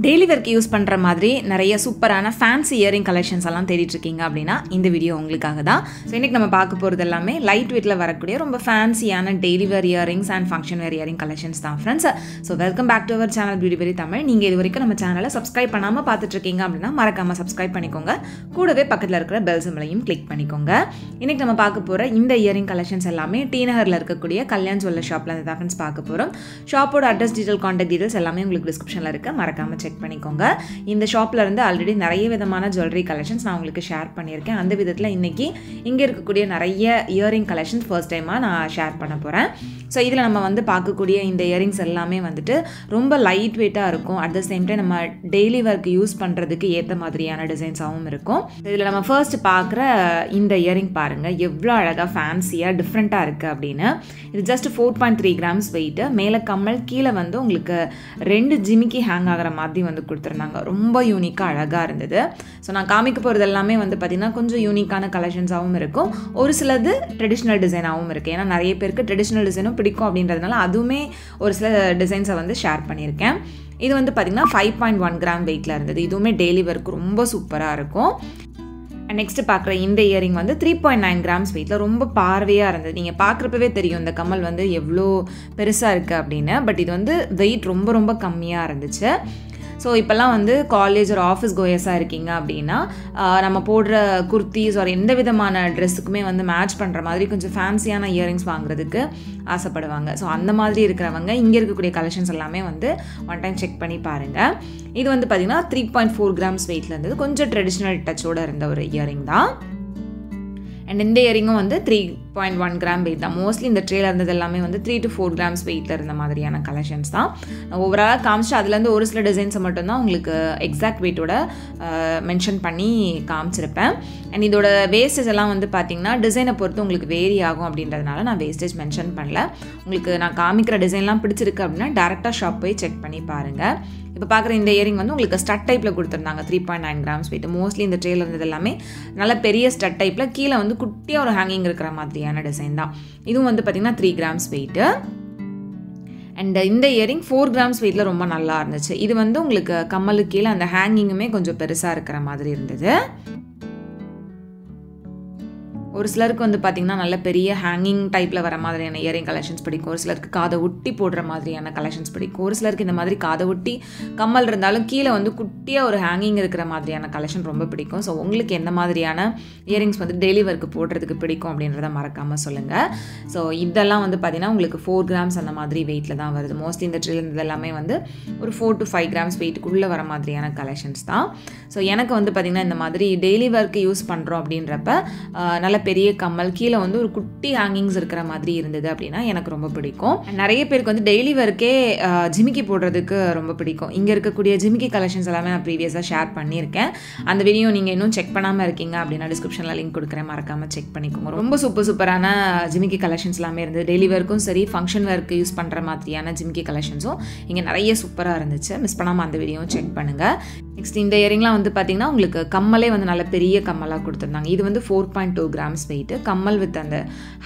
Daily வேர்க்கு use பண்ணுற மாதிரி நிறைய சூப்பரான ஃபேன்சி இயரிங் கலெக்ஷன்ஸ் எல்லாம் தேடிட்டு இருக்கீங்க அப்படின்னா இந்த வீடியோ உங்களுக்காக தான். ஸோ இன்றைக்கி நம்ம பார்க்க போகிறது எல்லாமே லைட் வெயிட்டில் வரக்கூடிய ரொம்ப ஃபேன்சியான daily wear earrings and function wear earring collections தான் friends. So welcome back to our channel beauty very Tamil. நீங்கள் இது வரைக்கும் நம்ம சேனலை சப்ஸ்கிரைப் பண்ணாமல் பார்த்துட்டு இருக்கீங்க அப்படின்னா மறக்காமல் சப்ஸ்கிரைப் பண்ணிக்கோங்க. கூடவே பக்கத்தில் இருக்கிற பெல் சிம்பலையும் கிளிக் பண்ணிக்கோங்க. இன்றைக்கி நம்ம பார்க்க போகிற இந்த இயரிங் கலெக்ஷன்ஸ் எல்லாமே டி நகரில் இருக்கக்கூடிய கல்யாண் ஜுவல்லர் ஷாப்பில் இருந்து தான் ஃப்ரெண்ட்ஸ் பார்க்க போகிறோம். ஷாப்போட அட்ரஸ் டீட்டெயில் கான்டாக்ட் டீட்டெயில்ஸ் எல்லாமே உங்களுக்கு டிஸ்கிரிப்ஷனில் இருக்குது, மறக்காமல் செக் பண்ணிக்கோங்க. இந்த ஷாப்பில் இருந்து ஆல்ரெடி நிறைய விதமான ஜுவல்லரி கலெக்ஷன்ஸ் நான் உங்களுக்கு ஷேர் பண்ணியிருக்கேன். அந்த விதத்தில் இன்றைக்கி இங்கே இருக்கக்கூடிய நிறைய இயரிங் கலெக்ஷன்ஸ் ஃபர்ஸ்ட் டைமாக நான் ஷேர் பண்ண போகிறேன். ஸோ இதில் நம்ம வந்து பார்க்கக்கூடிய இந்த இயரிங்ஸ் எல்லாமே வந்துட்டு ரொம்ப லைட் வெயிட்டாக இருக்கும். அட் த சேம் டைம் நம்ம டெய்லி ஒர்க் யூஸ் பண்ணுறதுக்கு ஏற்ற மாதிரியான டிசைன்ஸாகவும் இருக்கும். இதில் நம்ம ஃபர்ஸ்ட் பார்க்குற இந்த இயரிங் பாருங்கள் எவ்வளோ அழகாக ஃபேன்சியாக டிஃப்ரெண்ட்டாக இருக்குது அப்படின்னு. இது ஜஸ்ட் 4.3 கிராம்ஸ் வெயிட்டு. மேலே கம்மல், கீழே வந்து உங்களுக்கு 2 ஜிமிக்கி ஹேங் ஆகிற மாதிரி வந்து கொடுத்துருந்தாங்க. ரொம்ப யூனிக்காக அழகாக இருந்தது. ஸோ நான் காமிக்க போகிறது எல்லாமே வந்து பார்த்திங்கன்னா கொஞ்சம் யூனிக்கான கலெக்ஷன்ஸாகவும் இருக்கும், ஒரு சிலது ட்ரெடிஷ்னல் டிசைனாகவும் இருக்குது. ஏன்னா நிறைய பேருக்கு ட்ரெடிஷ்னல் டிசைனும் பிடிக்கும் அப்படின்றதுனால அதுவுமே ஒரு சில டிசைன்ஸை வந்து ஷேர் பண்ணியிருக்கேன். இது வந்து பார்த்திங்கன்னா 5.1 கிராம் வெயிட்டில் இருந்தது. இதுவுமே டெய்லி ஒர்க் ரொம்ப சூப்பராக இருக்கும். நெக்ஸ்ட்டு பார்க்குற இந்த இயரிங் வந்து 3.9 கிராம்ஸ் வெயிட்டில் ரொம்ப பார்வையாக இருந்தது. நீங்கள் பார்க்குறப்பவே தெரியும் இந்த கம்மல் வந்து எவ்வளோ பெருசாக இருக்குது அப்படின்னு. பட் இது வந்து வெயிட் ரொம்ப ரொம்ப கம்மியாக இருந்துச்சு. ஸோ இப்போல்லாம் வந்து காலேஜ் ஒரு ஆஃபீஸ் கோயர்ஸாக இருக்கீங்க அப்படின்னா நம்ம போடுற குர்த்திஸ் ஒரு எந்த விதமான ட்ரெஸ்ஸுக்குமே வந்து மேட்ச் பண்ணுற மாதிரி கொஞ்சம் ஃபேன்சியான இயரிங்ஸ் வாங்குறதுக்கு ஆசைப்படுவாங்க. ஸோ அந்த மாதிரி இருக்கிறவங்க இங்கே இருக்கக்கூடிய கலெக்ஷன்ஸ் எல்லாமே வந்து ஒன் டைம் செக் பண்ணி பாருங்கள். இது வந்து பார்த்திங்கன்னா 3.4 கிராம்ஸ் வெயிட்டில் இருந்தது. கொஞ்சம் ட்ரெடிஷ்னல் டச்சோடு இருந்த ஒரு இயரிங் தான். அண்ட் இந்த இயரிங்கும் வந்து 3.1 கிராம் வெயிட் தான். மோஸ்ட்லி இந்த ட்ரேல இருந்தது எல்லாமே வந்து 3 to 4 கிராம்ஸ் வெயிட்டில் இருந்த மாதிரியான கலெக்ஷன்ஸ் தான். ஓவராலாக காமிச்சு அதுலேருந்து ஒரு சில டிசைன்ஸை மட்டும்தான் உங்களுக்கு எக்ஸாக்ட் வெயிட்டோட மென்ஷன் பண்ணி காமிச்சிருப்பேன். அண்ட் இதோட வேஸ்டேஜ் எல்லாம் வந்து பார்த்திங்கன்னா டிசைனை பொறுத்து உங்களுக்கு வேரி ஆகும் அப்படின்றதுனால நான் வேஸ்டேஜ் மென்ஷன் பண்ணல. உங்களுக்கு நான் காமிக்கிற டிசைன்லாம் பிடிச்சிருக்கு அப்படின்னா டேரெக்டாக ஷாப் போய் செக் பண்ணி பாருங்கள். இப்போ பார்க்குற இந்த இயரிங் வந்து உங்களுக்கு ஸ்டட் டைப்பில் கொடுத்துருந்தாங்க. 3.9 கிராம்ஸ் வெயிட். மோஸ்ட்லி இந்த ட்ரேல இருந்தது எல்லாமே நல்ல பெரிய ஸ்டட் டைப்பில் கீழே வந்து குட்டியாக ஒரு ஹேங்கிங் இருக்கிற மாதிரியான டிசைன் தான். இதுவும் வந்து பார்த்திங்கன்னா 3 கிராம்ஸ் வெயிட்டு. அண்ட் இந்த இயரிங் 4 கிராம்ஸ் வெயிட்டில் ரொம்ப நல்லா இருந்துச்சு. இது வந்து உங்களுக்கு கம்மலுக்கு கீழே அந்த ஹேங்கிங்குமே கொஞ்சம் பெருசாக இருக்கிற மாதிரி இருந்தது. ஒரு சிலருக்கு வந்து பார்த்திங்கன்னா நல்ல பெரிய ஹேங்கிங் டைப்பில் வர மாதிரியான இயரிங் கலெக்ஷன்ஸ் பிடிக்கும். ஒரு சிலருக்கு காதை ஒட்டி போடுற மாதிரியான கலெக்ஷன்ஸ் பிடிக்கும். ஒரு சிலருக்கு இந்த மாதிரி காதை ஒட்டி கம்மல் இருந்தாலும் கீழே வந்து குட்டியாக ஒரு ஹேங்கிங் இருக்கிற மாதிரியான கலெக்ஷன் ரொம்ப பிடிக்கும். ஸோ உங்களுக்கு எந்த மாதிரியான இயரிங்ஸ் வந்து டெய்லி ஒர்க்கு போடுறதுக்கு பிடிக்கும் அப்படின்றத மறக்காமல் சொல்லுங்கள். ஸோ இதெல்லாம் வந்து பார்த்திங்கன்னா உங்களுக்கு 4 கிராம்ஸ் அந்த மாதிரி வெயிட்டில் தான் வருது. மோஸ்ட்லி இந்த ட்ரேல இருந்தது எல்லாமே வந்து ஒரு 4 to 5 கிராம்ஸ் வெயிட்டுக்குள்ளே வர மாதிரியான கலெக்ஷன்ஸ் தான். ஸோ எனக்கு வந்து பார்த்திங்கன்னா இந்த மாதிரி டெய்லி ஒர்க்கு யூஸ் பண்ணுறோம் அப்படின்றப்ப நல்ல பெரிய கம்மல் கீழே வந்து ஒரு குட்டி ஹேங்கிங்ஸ் இருக்கிற மாதிரி இருந்தது அப்படின்னா எனக்கு ரொம்ப பிடிக்கும். நிறைய பேருக்கு வந்து டெய்லி ஒர்க்கே ஜிமிக்கி போடுறதுக்கு ரொம்ப பிடிக்கும். இங்கே இருக்கக்கூடிய ஜிமிக்கி கலெக்ஷன்ஸ் எல்லாமே நான் ப்ரீவியஸாக ஷேர் பண்ணியிருக்கேன். அந்த வீடியோ நீங்கள் இன்னும் செக் பண்ணாமல் இருக்கீங்க அப்படின்னா டிஸ்கிரிப்ஷனில் லிங்க் கொடுக்குறேன், மறக்காமல் செக் பண்ணிக்கோங்க. ரொம்ப சூப்பரான ஜிமிக்கி கலெக்ஷன்ஸ் எல்லாமே இருந்தது. டெய்லி ஒர்க்கும் சரி, ஃபங்க்ஷன் ஒர்க்கு யூஸ் பண்ணுற மாதிரியான ஜிமிக்கி கலெக்ஷன்ஸும் இங்கே நிறைய சூப்பராக இருந்துச்சு. மிஸ் பண்ணாமல் அந்த வீடியோவும் செக் பண்ணுங்கள். நெக்ஸ்ட் இந்த இயரிங்லாம் வந்து பார்த்திங்கன்னா உங்களுக்கு கம்மலே வந்து நல்ல பெரிய கம்மலாக கொடுத்துருந்தாங்க. இது வந்து 4.2 கிராம்ஸ் வெயிட்டு. கம்மல் வித் அந்த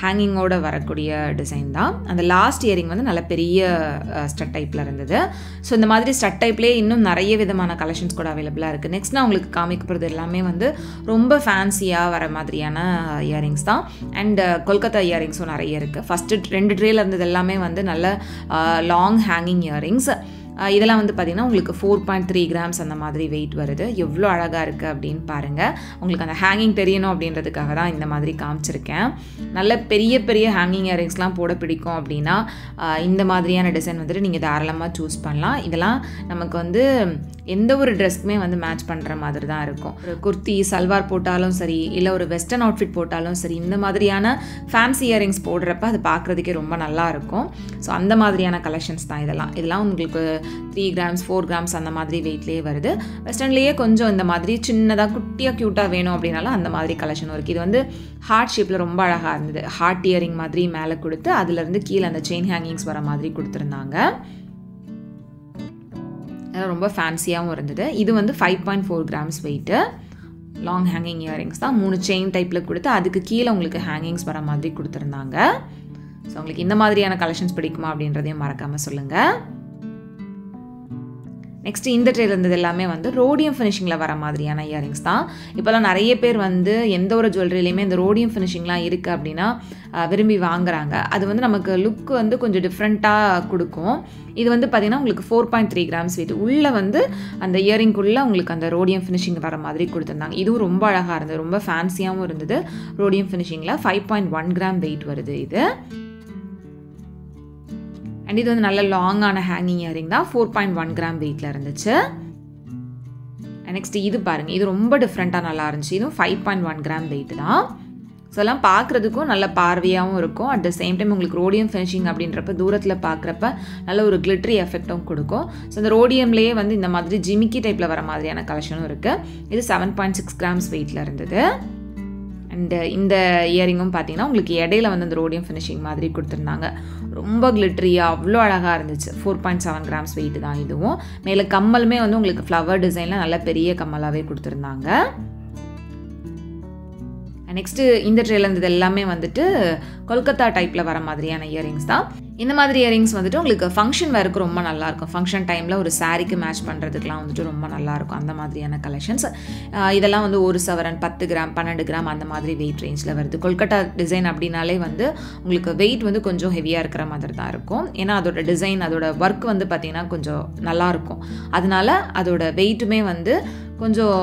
ஹேங்கிங்கோட வரக்கூடிய டிசைன் தான். அந்த லாஸ்ட் இயரிங் வந்து நல்ல பெரிய ஸ்டட் டைப்பில் இருந்தது. ஸோ இந்த மாதிரி ஸ்டட் டைப்லேயே இன்னும் நிறைய விதமான கலெக்ஷன்ஸ் கூட அவைலபிளாக இருக்குது. நெக்ஸ்ட் நான் உங்களுக்கு காமிக்கப்படுறது எல்லாமே வந்து ரொம்ப ஃபேன்சியாக வர மாதிரியான இயரிங்ஸ் தான். அண்ட் கொல்கத்தா இயரிங்ஸும் நிறைய இருக்குது. ஃபஸ்ட்டு 2 ட்ரேல இருந்தது எல்லாமே வந்து நல்ல லாங் ஹேங்கிங் இயரிங்ஸ். இதெல்லாம் வந்து பார்த்திங்கன்னா உங்களுக்கு 4.3 கிராம்ஸ் அந்த மாதிரி வெயிட் வருது. எவ்வளோ அழகாக இருக்குது அப்படின்னு பாருங்கள். உங்களுக்கு அந்த ஹேங்கிங் தெரியணும் அப்படின்றதுக்காக தான் இந்த மாதிரி காமிச்சிருக்கேன். நல்ல பெரிய பெரிய ஹேங்கிங் இயரிங்ஸ்லாம் போட பிடிக்கும் அப்படின்னா இந்த மாதிரியான டிசைன் வந்துட்டு நீங்கள் தாராளமாக சூஸ் பண்ணலாம். இதெல்லாம் நமக்கு வந்து எந்த ஒரு ட்ரெஸ்க்குமே வந்து மேட்ச் பண்ணுற மாதிரி தான் இருக்கும். ஒரு குர்த்தி சல்வார் போட்டாலும் சரி, இல்லை ஒரு வெஸ்டர்ன் அவுட்ஃபிட் போட்டாலும் சரி, இந்த மாதிரியான ஃபேன்சி இயரிங்ஸ் போடுறப்ப அது பார்க்குறதுக்கே ரொம்ப நல்லா இருக்கும். ஸோ அந்த மாதிரியான கலெக்ஷன்ஸ் தான் இதெல்லாம் உங்களுக்கு 3 கிராம்ஸ் 4 கிராம்ஸ் அந்த மாதிரி வெயிட்லேயே வருது. வெஸ்டர்ன்லேயே கொஞ்சம் இந்த மாதிரி சின்னதாக குட்டியாக க்யூட்டாக வேணும் அப்படின்னாலும் அந்த மாதிரி கலெக்ஷன் இருக்குது. இது வந்து ஹார்ட் ஷேப்பில் ரொம்ப அழகாக இருந்தது. ஹார்ட் இயரிங் மாதிரி மேலே கொடுத்து அதுலேருந்து கீழே அந்த செயின் ஹேங்கிங்ஸ் வர மாதிரி கொடுத்துருந்தாங்க. ரொம்ப ஃபேன்சியாகவும் இருந்தது. இது வந்து 5.4 grams weight. Long hanging earrings தான். 3 செயின் டைப்பில் கொடுத்து அதுக்கு கீழே உங்களுக்கு ஹேங்கிங்ஸ் வர மாதிரி கொடுத்துருந்தாங்க. ஸோ உங்களுக்கு இந்த மாதிரியான கலெக்ஷன்ஸ் பிடிக்குமா அப்படின்றதையும் மறக்காமல் சொல்லுங்கள். நெக்ஸ்ட் இந்த ட்ரேல இருந்தது எல்லாமே வந்து ரோடியம் ஃபினிஷிங்கில் வர மாதிரியான இயரிங்ஸ் தான். இப்போலாம் நிறைய பேர் வந்து எந்த ஒரு ஜுவல்லரிலையுமே இந்த ரோடியம் ஃபினிஷிங்லாம் இருக்குது அப்படின்னா விரும்பி வாங்குறாங்க. அது வந்து நமக்கு லுக் வந்து கொஞ்சம் டிஃப்ரெண்ட்டாக கொடுக்கும். இது வந்து பார்த்திங்கன்னா உங்களுக்கு 4.3 கிராம்ஸ் வெயிட் உள்ளே வந்து அந்த இயரிங்குள்ளே உங்களுக்கு அந்த ரோடியம் ஃபினிஷிங் வர மாதிரி கொடுத்துருந்தாங்க. இதுவும் ரொம்ப அழகாக இருந்தது, ரொம்ப ஃபேன்சியாகவும் இருந்தது. ரோடியம் ஃபினிஷிங்கில் 5.1 கிராம் வெயிட் வருது இது. அண்ட் இது வந்து நல்ல லாங்கான ஹேங்கிங் இயரிங் தான். 4.1 கிராம் வெயிட்டில் இருந்துச்சு. நெக்ஸ்ட் இது பாருங்கள், இது ரொம்ப டிஃப்ரெண்ட்டாக நல்லா இருந்துச்சு. இதுவும் 5.1 கிராம் வெயிட் தான். ஸோ எல்லாம் பார்க்குறதுக்கும் நல்ல பார்வையாகவும் இருக்கும். அட் த சேம் டைம் உங்களுக்கு ரோடியம் ஃபினிஷிங் அப்படின்றப்ப தூரத்தில் பார்க்குறப்ப நல்ல ஒரு கிளிட்ரி எஃபெக்டும் கொடுக்கும். ஸோ இந்த ரோடியம்லேயே வந்து இந்த மாதிரி ஜிமிக்கி டைப்பில் வர மாதிரியான கலெக்ஷனும் இருக்குது. இது 7.6 கிராம்ஸ் வெயிட்டில் இருந்தது. அண்ட் இந்த இயரிங்கும் பார்த்தீங்கன்னா உங்களுக்கு இடையில வந்து அந்த ரோடியம் ஃபினிஷிங் மாதிரி கொடுத்துருந்தாங்க. ரொம்ப கிளிட்ரியாக அவ்வளோ அழகாக இருந்துச்சு. 4.7 கிராம்ஸ் வெயிட் தான் இதுவும். மேலே கம்மலுமே வந்து உங்களுக்கு ஃப்ளவர் டிசைனில் நல்ல பெரிய கம்மலாகவே கொடுத்துருந்தாங்க. நெக்ஸ்ட்டு இந்த ட்ரேல இருந்தது எல்லாமே வந்துட்டு கொல்கத்தா டைப்பில் வர மாதிரியான இயரிங்ஸ் தான். இந்த மாதிரி இயரிங்ஸ் வந்துட்டு உங்களுக்கு ஃபங்க்ஷன் வேருக்கு ரொம்ப நல்லாயிருக்கும். ஃபங்க்ஷன் டைமில் ஒரு சாரீக்கு மேட்ச் பண்ணுறதுக்குலாம் வந்துட்டு ரொம்ப நல்லாயிருக்கும் அந்த மாதிரியான கலெக்ஷன்ஸ். இதெல்லாம் வந்து 1 சவரன் 10 கிராம் 12 கிராம் அந்த மாதிரி வெயிட் ரேஞ்சில் வருது. கொல்கட்டா டிசைன் அப்படின்னாலே வந்து உங்களுக்கு வெயிட் வந்து கொஞ்சம் ஹெவியாக இருக்கிற மாதிரி தான் இருக்கும். ஏன்னா அதோட டிசைன் அதோட ஒர்க் வந்து பார்த்திங்கன்னா கொஞ்சம் நல்லாயிருக்கும். அதனால அதோட வெயிட்டுமே வந்து கொஞ்சம்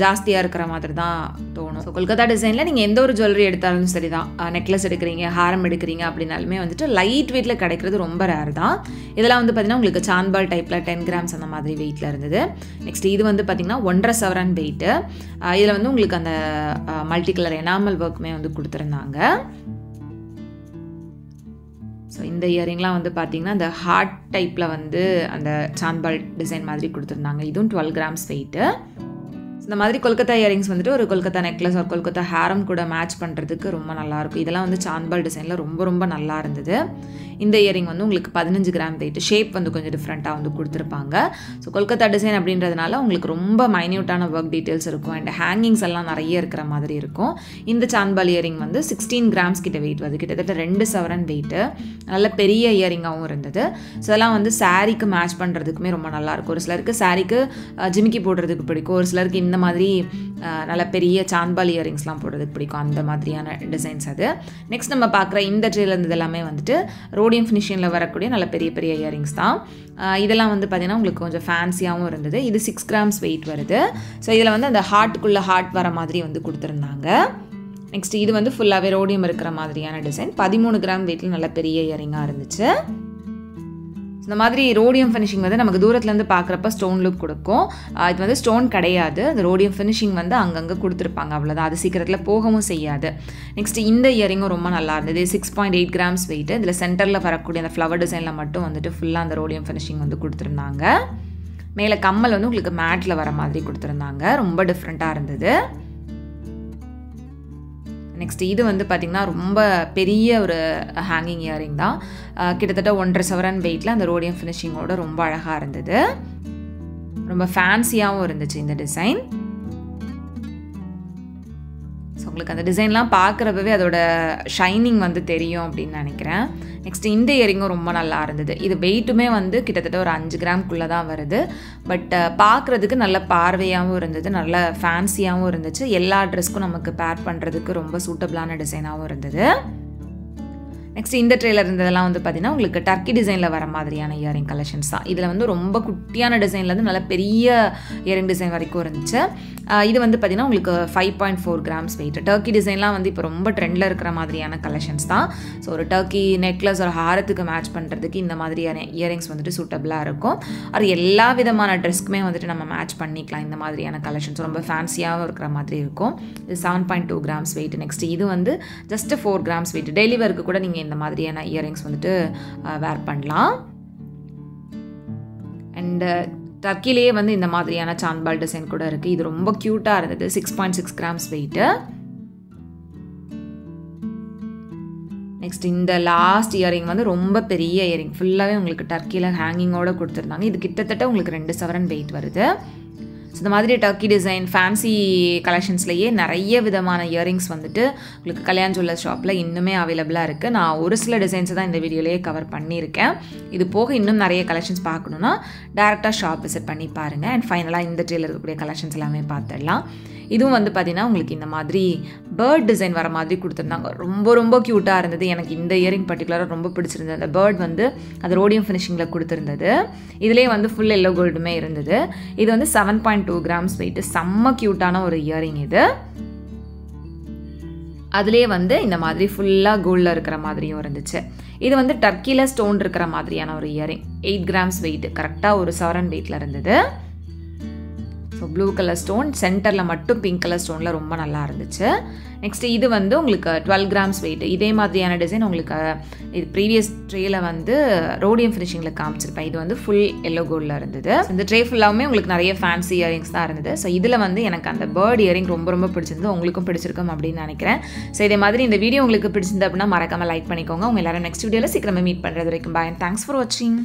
ஜாஸ்தியாக இருக்கிற மாதிரி தான் தோணும். ஸோ கொல்கத்தா டிசைனில் நீங்கள் எந்த ஒரு ஜுவல்லரி எடுத்தாலும் சரி தான், நெக்லஸ் எடுக்கிறீங்க, ஹாரம் எடுக்கிறீங்க அப்படின்னாலுமே வந்துட்டு லைட் வெயிட்டில் கிடைக்கிறது ரொம்ப ரேர் தான். இதெல்லாம் வந்து பார்த்திங்கன்னா உங்களுக்கு சான்பால் டைப்பில் 10 கிராம்ஸ் அந்த மாதிரி வெயிட்டில் இருந்தது. நெக்ஸ்ட் இது வந்து பார்த்திங்கன்னா 1.5 சவரன் வெயிட்டு. இதில் வந்து உங்களுக்கு அந்த மல்டி கலர் எனாமல் ஒர்க்குமே வந்து கொடுத்துருந்தாங்க. ஸோ இந்த இயரிங்லாம் வந்து பார்த்திங்கன்னா அந்த ஹார்ட் டைப்பில் வந்து அந்த சான்பால் டிசைன் மாதிரி கொடுத்துருந்தாங்க. இதுவும் 12 கிராம்ஸ் வெயிட்டு. இந்த மாதிரி கொல்கத்தா இயரிங்ஸ் வந்துட்டு ஒரு கொல்கத்தா நெக்லஸ் ஒரு கொல்கத்தா ஹேரம் கூட மேட்ச் பண்ணுறதுக்கு ரொம்ப நல்லாயிருக்கும். இதெல்லாம் வந்து சான்பால் டிசைனில் ரொம்ப ரொம்ப நல்லா இருந்தது. இந்த இயரிங் வந்து உங்களுக்கு 15 கிராம் வெயிட். ஷேப் வந்து கொஞ்சம் டிஃப்ரெண்ட்டாக வந்து கொடுத்துருப்பாங்க. ஸோ கொல்கத்தா டிசைன் அப்படின்றதுனால உங்களுக்கு ரொம்ப மைன்யூட்டான ஒர்க் டீட்டெயில்ஸ் இருக்கும். அண்ட் ஹேங்கிங்ஸ் எல்லாம் நிறைய இருக்கிற மாதிரி இருக்கும். இந்த சான்பால் இயரிங் வந்து 16 கிராம்ஸ் கிட்ட வெயிட் வருது. கிட்டத்தட்ட 2 சவரன் வெயிட்டு. நல்ல பெரிய இயரிங்காகவும் இருந்தது. ஸோ அதெல்லாம் வந்து சாரீக்கு மேட்ச் பண்ணுறதுக்குமே ரொம்ப நல்லாயிருக்கும். ஒரு சிலருக்கு சாரீக்கு ஜிமிக்கி போடுறதுக்கு பிடிக்கும். ஒரு சிலருக்கு இந்த மாதிரி நல்ல பெரிய சான்பால் இயரிங்ஸ்லாம் போடுறதுக்கு பிடிக்கும். அந்த மாதிரியான டிசைன்ஸ் அது. நெக்ஸ்ட் நம்ம பார்க்குற இந்த ட்ரேல இருந்தது எல்லாமே வந்துட்டு ரோடியம் ஃபினிஷிங்கில் வரக்கூடிய நல்ல பெரிய பெரிய இயரிங்ஸ் தான். இதெல்லாம் வந்து பார்த்திங்கன்னா உங்களுக்கு கொஞ்சம் ஃபேன்சியாகவும் இருந்தது. இது 6 கிராம்ஸ் வெயிட் வருது. ஸோ இதில் வந்து அந்த ஹார்ட்டுக்குள்ளே ஹார்ட் வர மாதிரி வந்து கொடுத்துருந்தாங்க. நெக்ஸ்ட் இது வந்து ஃபுல்லாகவே ரோடியம் இருக்கிற மாதிரியான டிசைன். 13 கிராம் வெயிட்டில் நல்ல பெரிய இயரிங்காக இருந்துச்சு. இந்த மாதிரி ரோடியம் ஃபினிஷிங் வந்து நமக்கு தூரத்துலேருந்து பார்க்குறப்ப ஸ்டோன் லுக் கொடுக்கும். இது வந்து ஸ்டோன் கிடையாது. அந்த ரோடியம் ஃபினிஷிங் வந்து அங்கங்கே கொடுத்துருப்பாங்க, அவ்வளோதான். அது சீக்கிரத்தில் போகவும் செய்யாது. நெக்ஸ்ட் இந்த இயரிங்கும் ரொம்ப நல்லா இருந்தது. 6.8 கிராம்ஸ் வெயிட். இதில் சென்டரில் வரக்கூடிய அந்த ஃப்ளவர் டிசைனில் மட்டும் வந்துட்டு ஃபுல்லாக அந்த ரோடியம் ஃபினிஷிங் வந்து கொடுத்துருந்தாங்க. மேலே கம்மல் வந்து உங்களுக்கு மேட்டில் வர மாதிரி கொடுத்துருந்தாங்க. ரொம்ப டிஃப்ரெண்ட்டாக இருந்தது. நெக்ஸ்ட் இது வந்து பார்த்திங்கன்னா ரொம்ப பெரிய ஒரு ஹேங்கிங் இயரிங் தான். கிட்டத்தட்ட 1.5 சவரன் வெயிட்டில் அந்த ரோடியம் ஃபினிஷிங்கோட ரொம்ப அழகாக இருந்தது. ரொம்ப ஃபேன்சியாகவும் இருந்துச்சு இந்த டிசைன். ஸோ உங்களுக்கு அந்த டிசைன்லாம் பார்க்குறப்பவே அதோட ஷைனிங் வந்து தெரியும் அப்படின்னு நினைக்கிறேன். நெக்ஸ்ட் இந்த இயரிங்கும் ரொம்ப நல்லா இருந்தது. இது வெயிட்டுமே வந்து கிட்டத்தட்ட ஒரு 5 கிராம்குள்ளே தான் வருது. பட் பார்க்குறதுக்கு நல்ல பார்வையாகவும் இருந்தது, நல்ல ஃபேன்சியாகவும் இருந்துச்சு. எல்லா ட்ரெஸ்க்கும் நமக்கு பேர் பண்ணுறதுக்கு ரொம்ப சூட்டபிளான டிசைனாகவும் இருந்தது. நெக்ஸ்ட் இந்த ட்ரேல இருந்ததெல்லாம் வந்து பார்த்திங்கன்னா உங்களுக்கு டர்க்கி டிசைனில் வர மாதிரியான இயரிங் கலெக்ஷன்ஸ் தான். இதில் வந்து ரொம்ப குட்டியான டிசைன்லேருந்து நல்ல பெரிய இயரிங் டிசைன் வரைக்கும் இருந்துச்சு. இது வந்து பார்த்திங்கன்னா உங்களுக்கு 5.4 கிராம்ஸ் வெயிட். டர்க்கி டிசைன்லாம் வந்து இப்போ ரொம்ப ட்ரெண்டில் இருக்கிற மாதிரியான கலெக்ஷன்ஸ் தான். ஸோ ஒரு டர்க்கி நெக்லஸ் ஒரு ஹாரத்துக்கு மேட்ச் பண்ணுறதுக்கு இந்த மாதிரியான இயரிங்ஸ் வந்துட்டு சூட்டபிளாக இருக்கும். அது எல்லா விதமான ட்ரெஸ்க்குமே வந்துட்டு நம்ம மேட்ச் பண்ணிக்கலாம். இந்த மாதிரியான கலெக்ஷன்ஸ் ரொம்ப ஃபேன்சியாகவும் இருக்கிற மாதிரி இருக்கும். இது 7.2 கிராம்ஸ் வெயிட். நெக்ஸ்ட் இது வந்து ஜஸ்ட் 4 கிராம்ஸ் வெயிட். டெய்லி வேருக்கு கூட நீங்கள் இந்த மாதிரியான இயரிங்ஸ் வந்துட்டு வேர் பண்ணலாம். அண்ட் டர்க்கிலேயே வந்து இந்த மாதிரியான சான்பால் டிசைன் கூட இருக்குது. இது ரொம்ப க்யூட்டாக இருந்தது. 6.6 கிராம்ஸ் வெயிட்டு. நெக்ஸ்ட் இந்த லாஸ்ட் இயரிங் வந்து ரொம்ப பெரிய இயரிங். ஃபுல்லாகவே உங்களுக்கு டர்க்கியில் ஹேங்கிங்கோடு கொடுத்துருந்தாங்க. இது கிட்டத்தட்ட உங்களுக்கு 2 சவரன் வெயிட் வருது. இந்த மாதிரி டர்க்கி டிசைன் ஃபேன்சி கலெக்ஷன்ஸ்லேயே நிறைய விதமான இயரிங்ஸ் வந்துட்டு உங்களுக்கு கல்யாண் ஜுவல்லர்ஸ் ஷாப்பில் இன்னுமே அவைலபிளாக இருக்குது. நான் ஒரு சில டிசைன்ஸை தான் இந்த வீடியோலேயே கவர் பண்ணியிருக்கேன். இது போக இன்னும் நிறைய கலெக்ஷன்ஸ் பார்க்கணுன்னா டேரெக்டாக ஷாப் விசிட் பண்ணி பாருங்கள். அண்ட் ஃபைனலாக இந்த ட்ரேயில் இருக்கக்கூடிய கலெக்ஷன்ஸ் எல்லாமே பார்த்துடலாம். இதுவும் வந்து பார்த்திங்கன்னா உங்களுக்கு இந்த மாதிரி பேர்ட் டிசைன் வர மாதிரி கொடுத்துருந்தாங்க. ரொம்ப ரொம்ப க்யூட்டாக இருந்தது. எனக்கு இந்த இயரிங் பர்டிகுலராக ரொம்ப பிடிச்சிருந்தது. அந்த பேர்ட் வந்து அது ரோடியம் ஃபினிஷிங்கில் கொடுத்துருந்தது. இதுலேயே வந்து ஃபுல் எல்லோ கோல்டுமே இருந்தது. இது வந்து 7.2 grams வெயிட்டு. செம்ம க்யூட்டான ஒரு இயரிங் இது. அதுலேயே வந்து இந்த மாதிரி ஃபுல்லாக கோல்டில் இருக்கிற மாதிரியும் இருந்துச்சு. இது வந்து டர்க்கியில் ஸ்டோன் இருக்கிற மாதிரியான ஒரு இயரிங். 8 grams weight. கரெக்டாக ஒரு சவரன் வெயிட்டில் இருந்தது. ஸோ ப்ளூ கலர் ஸ்டோன், சென்டரில் மட்டும் பிங்க் கலர் ஸ்டோனில் ரொம்ப நல்லா இருந்துச்சு. நெக்ஸ்ட்டு இது வந்து உங்களுக்கு 12 grams வெயிட். இதே மாதிரியான டிசைன் உங்களுக்கு இது ப்ரீவியஸ் ட்ரேயில் வந்து ரோடியம் ஃபினிஷிங்கில் காமிச்சிருப்பேன். இது வந்து ஃபுல் எல்லோ கோல்டில் இருந்தது. இந்த ட்ரே ஃபுல்லாகவுமே உங்களுக்கு நிறைய ஃபேன்சி இயரிங்ஸ் தான் இருந்தது. ஸோ இதில் வந்து எனக்கு அந்த பேர்ட் இயரிங் ரொம்ப ரொம்ப பிடிச்சிருந்தது. உங்களுக்கும் பிடிச்சிருக்கும் அப்படின்னு நினைக்கிறேன். ஸோ இதே மாதிரி இந்த வீடியோ உங்களுக்கு பிடிச்சிருந்து அப்படின்னா மறக்காமல் லைக் பண்ணிக்கோங்க. உங்கள் எல்லாரும் நெக்ஸ்ட் வீடியோவில் சீக்கிரமாக மீட் பண்ணுறது வரைக்கும் பாய். தேங்க்ஸ் ஃபார் வாட்சிங்.